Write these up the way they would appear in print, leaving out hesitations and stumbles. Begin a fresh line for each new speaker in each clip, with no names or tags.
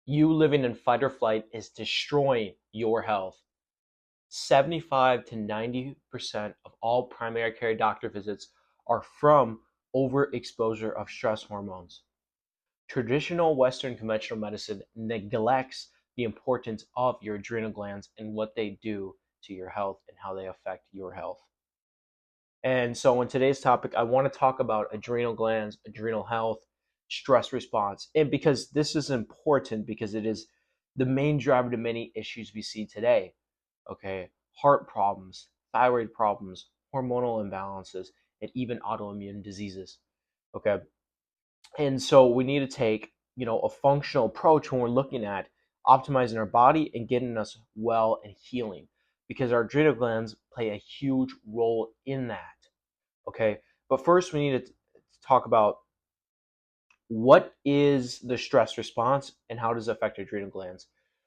You living in fight or flight is destroying your health. 75 to 90% of all primary care doctor visits are from overexposure of stress hormones. Traditional Western conventional medicine neglects the importance of your adrenal glands and what they do to your health and how they affect your health. And so, in today's topic, I want to talk about adrenal glands, adrenal health, stress response. And because this is important, because it is the main driver to many issues we see today. Okay, heart problems, thyroid problems, hormonal imbalances, and even autoimmune diseases. Okay, and so we need to take, a functional approach when we're looking at optimizing our body and getting us well and healing, because our adrenal glands play a huge role in that. Okay, but first we need to talk about what is the stress response and how does it affect adrenal glands.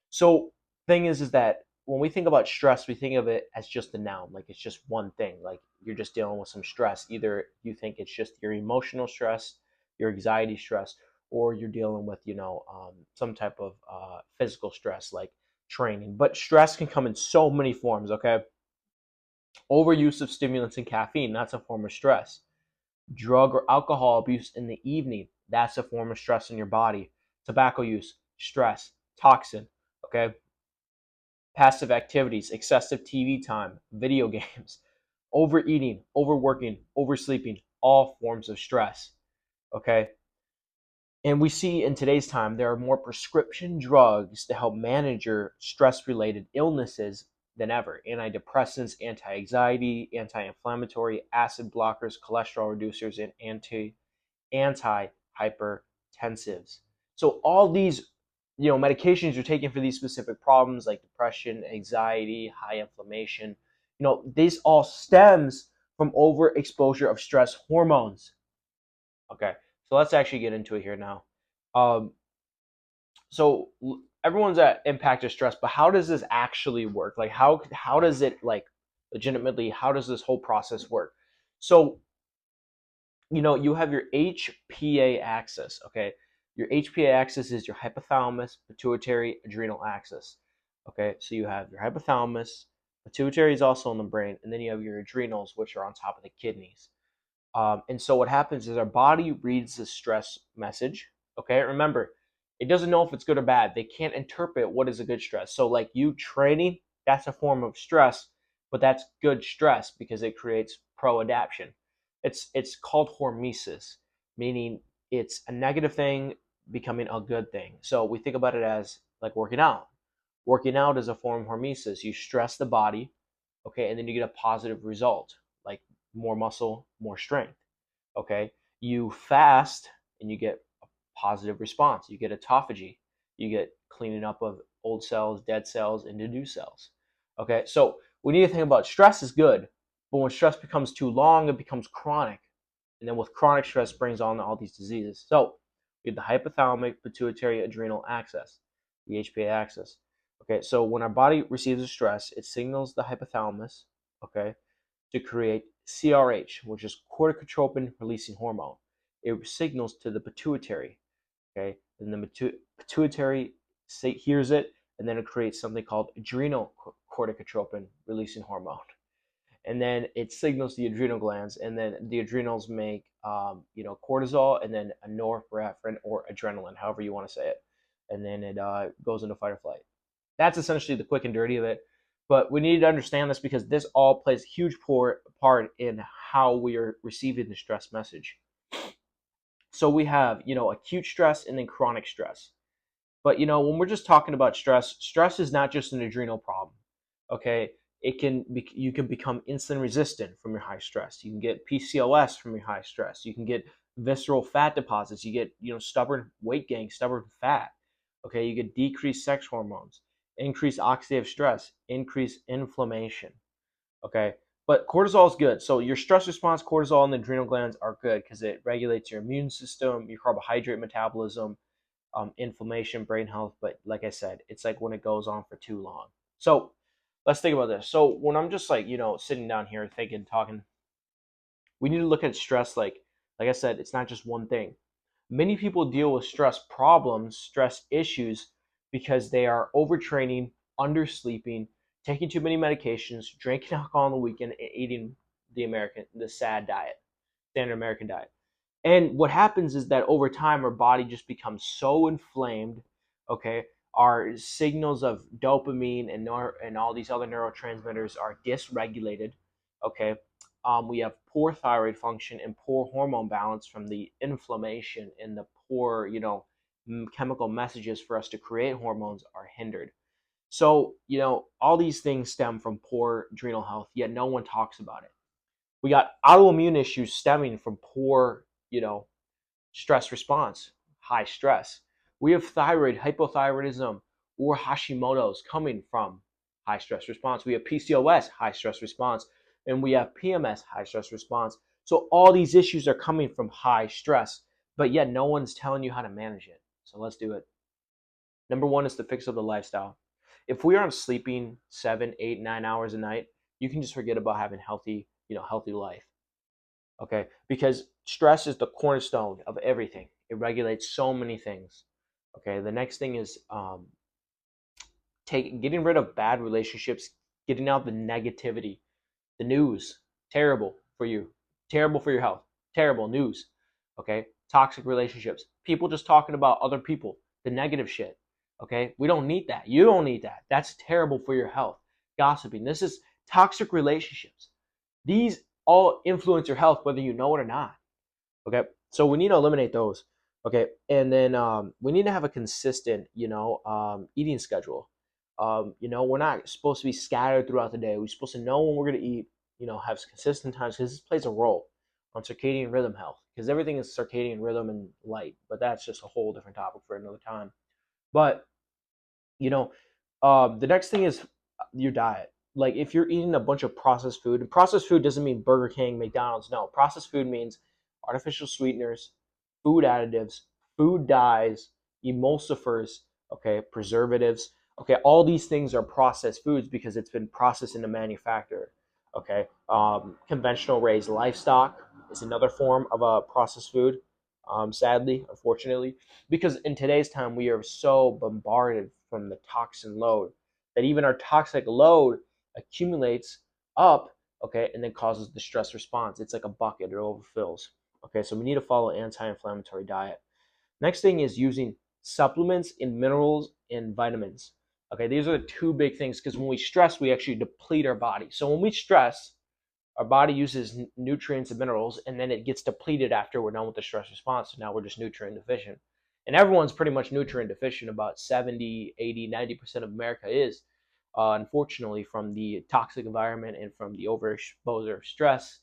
So thing is that when we think about stress, we think of it as just a noun, like it's just one thing, like you're just dealing with some stress. Either you think it's just your emotional stress, your anxiety stress, or you're dealing with some type of physical stress like training. But stress can come in so many forms. Okay, overuse of stimulants and caffeine, that's a form of stress. Drug or alcohol abuse in the evening, that's a form of stress in your body. Tobacco use, stress, toxin. Okay, passive activities, excessive TV time, video games, overeating, overworking, oversleeping, all forms of stress. Okay, and we see in today's time there are more prescription drugs to help manage your stress related illnesses than ever. Antidepressants, anti anxiety, anti inflammatory, acid blockers, cholesterol reducers, and antihypertensives. So all these, medications you're taking for these specific problems like depression, anxiety, high inflammation, this all stems from overexposure of stress hormones. Okay, so let's actually get into it here now. Um, so everyone's at impact of stress, but how does this actually work? Like how does it like legitimately? How does this whole process work? So you have your HPA axis. Okay, your HPA axis is your hypothalamus, pituitary, adrenal axis. Okay, so you have your hypothalamus, pituitary is also in the brain, and then you have your adrenals, which are on top of the kidneys. And so what happens is our body reads the stress message. Okay, remember, it doesn't know if it's good or bad. They can't interpret what is a good stress. So like you training, that's a form of stress, but that's good stress because it creates pro-adaptation. It's called hormesis, meaning it's a negative thing becoming a good thing. So we think about it as like working out. Working out is a form of hormesis. You stress the body, okay, and then you get a positive result, like more muscle, more strength. Okay, you fast and you get a positive response. You get autophagy. You get cleaning up of old cells, dead cells into new cells. Okay, so we need to think about stress is good, but when stress becomes too long, it becomes chronic. And then with chronic stress brings on all these diseases. So we have the hypothalamic pituitary adrenal axis, the HPA axis. Okay, so when our body receives a stress, it signals the hypothalamus, okay, to create CRH, which is corticotropin releasing hormone. It signals to the pituitary, okay, and the pituitary hears it, and then it creates something called adrenal corticotropin releasing hormone. And then it signals the adrenal glands, and then the adrenals make cortisol, and then a norepinephrine or adrenaline, however you want to say it, and then it goes into fight or flight. That's essentially the quick and dirty of it. But we need to understand this because this all plays a huge part in how we are receiving the stress message. So we have, acute stress and then chronic stress. But when we're just talking about stress, stress is not just an adrenal problem. Okay, you can become insulin resistant from your high stress. You can get PCOS from your high stress. You can get visceral fat deposits. You get stubborn weight gain, stubborn fat. Okay, you get decreased sex hormones, increased oxidative stress, increased inflammation. Okay, but cortisol is good. So your stress response, cortisol, and the adrenal glands are good because it regulates your immune system, your carbohydrate metabolism, inflammation, brain health. But like I said, it's like when it goes on for too long. So let's think about this. So when I'm just like, sitting down here thinking, talking, we need to look at stress like I said, it's not just one thing. Many people deal with stress problems, stress issues because they are overtraining, undersleeping, taking too many medications, drinking alcohol on the weekend, and eating the sad diet, standard American diet. And what happens is that over time, our body just becomes so inflamed. Okay, our signals of dopamine and all these other neurotransmitters are dysregulated. Okay, we have poor thyroid function and poor hormone balance from the inflammation, and the poor, chemical messages for us to create hormones are hindered. So, all these things stem from poor adrenal health, yet no one talks about it. We got autoimmune issues stemming from poor, stress response, high stress. We have thyroid hypothyroidism or Hashimoto's coming from high stress response. We have PCOS, high stress response, and we have PMS, high stress response. So all these issues are coming from high stress, but yet no one's telling you how to manage it. So let's do it. Number one is the fix of the lifestyle. If we aren't sleeping 7, 8, 9 hours a night, you can just forget about having healthy life. Okay, because stress is the cornerstone of everything. It regulates so many things. Okay, the next thing is getting rid of bad relationships, getting out the negativity, the news, terrible for you, terrible for your health, terrible news. Okay, toxic relationships, people just talking about other people, the negative shit. Okay, we don't need that. You don't need that. That's terrible for your health. Gossiping, this is toxic relationships. These all influence your health whether you know it or not. Okay, so we need to eliminate those. Okay, and then we need to have a consistent, eating schedule. We're not supposed to be scattered throughout the day. We're supposed to know when we're going to eat. Have consistent times, because this plays a role on circadian rhythm health. Because everything is circadian rhythm and light, but that's just a whole different topic for another time. But the next thing is your diet. Like if you're eating a bunch of processed food, and processed food doesn't mean Burger King, McDonald's. No, processed food means artificial sweeteners, food additives, food dyes, emulsifiers, okay, preservatives. Okay, all these things are processed foods because it's been processed in the manufacturer. Okay, conventional raised livestock is another form of a processed food. Sadly, unfortunately, because in today's time we are so bombarded from the toxin load that even our toxic load accumulates up, okay, and then causes the stress response. It's like a bucket, it overfills. Okay, so we need to follow an anti-inflammatory diet. Next thing is using supplements in minerals and vitamins. Okay, these are the two big things, because when we stress, we actually deplete our body. So when we stress, our body uses nutrients and minerals, and then it gets depleted after we're done with the stress response. So now we're just nutrient deficient. And everyone's pretty much nutrient deficient. About 70, 80, 90% of America is, unfortunately, from the toxic environment and from the overexposure of stress,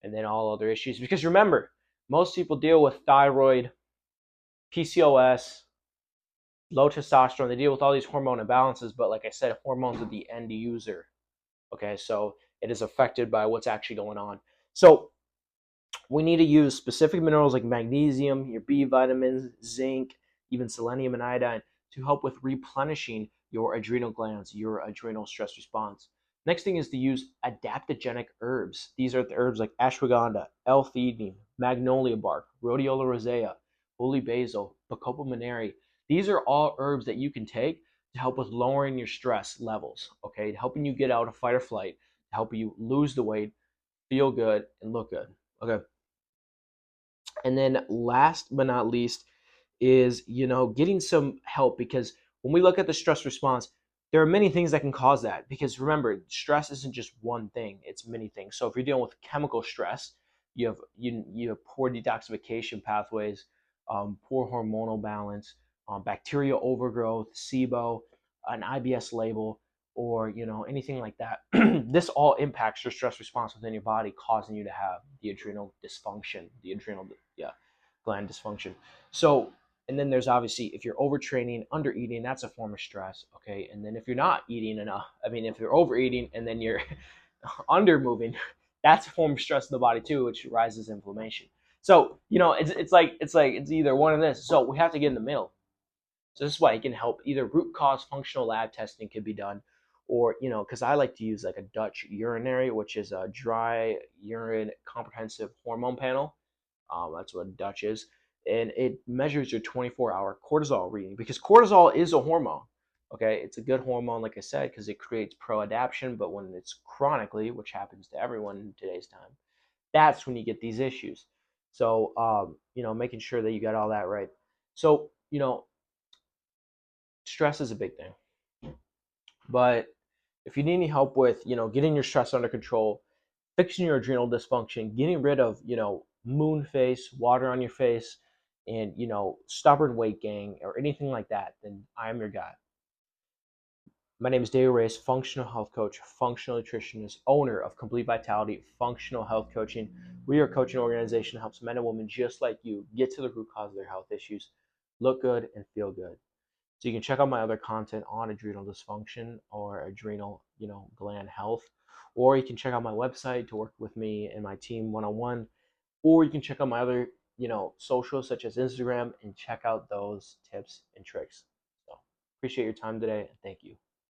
and then all other issues. Because remember, most people deal with thyroid, PCOS, low testosterone. They deal with all these hormone imbalances, but like I said, hormones are the end user. Okay, so it is affected by what's actually going on. So we need to use specific minerals like magnesium, your B vitamins, zinc, even selenium and iodine to help with replenishing your adrenal glands, your adrenal stress response. Next thing is to use adaptogenic herbs. These are the herbs like ashwagandha, L-theanine, magnolia bark, rhodiola rosea, holy basil, bacopa monnieri. These are all herbs that you can take to help with lowering your stress levels, okay? Helping you get out of fight or flight, to help you lose the weight, feel good, and look good, okay? And then last but not least is, getting some help, because when we look at the stress response, there are many things that can cause that. Because remember, stress isn't just one thing, it's many things. So if you're dealing with chemical stress, you have poor detoxification pathways, poor hormonal balance, bacterial overgrowth, SIBO, an IBS label, or anything like that. This all impacts your stress response within your body, causing you to have the adrenal dysfunction, the adrenal gland dysfunction. So, and then there's obviously, if you're overtraining, under eating, that's a form of stress. Okay, and then if you're not eating enough, if you're overeating and then you're under moving, that's a form of stress in the body too, which rises inflammation. So it's either one of this. So we have to get in the middle. So this is why it can help. Either root cause functional lab testing could be done, or because I like to use like a Dutch urinary, which is a dry urine comprehensive hormone panel. That's what Dutch is, and it measures your 24-hour cortisol reading, because cortisol is a hormone. Okay, it's a good hormone, like I said, because it creates pro-adaptation, but when it's chronically, which happens to everyone in today's time, that's when you get these issues. So, making sure that you got all that right. So, stress is a big thing. But if you need any help with, getting your stress under control, fixing your adrenal dysfunction, getting rid of, moon face, water on your face, and, stubborn weight gain or anything like that, then I am your guy. My name is David Reyes, functional health coach, functional nutritionist, owner of Complete Vitality Functional Health Coaching. We are a coaching organization that helps men and women just like you get to the root cause of their health issues, look good, and feel good. So you can check out my other content on adrenal dysfunction or adrenal, gland health, or you can check out my website to work with me and my team one-on-one, or you can check out my other, socials such as Instagram and check out those tips and tricks. So appreciate your time today and thank you.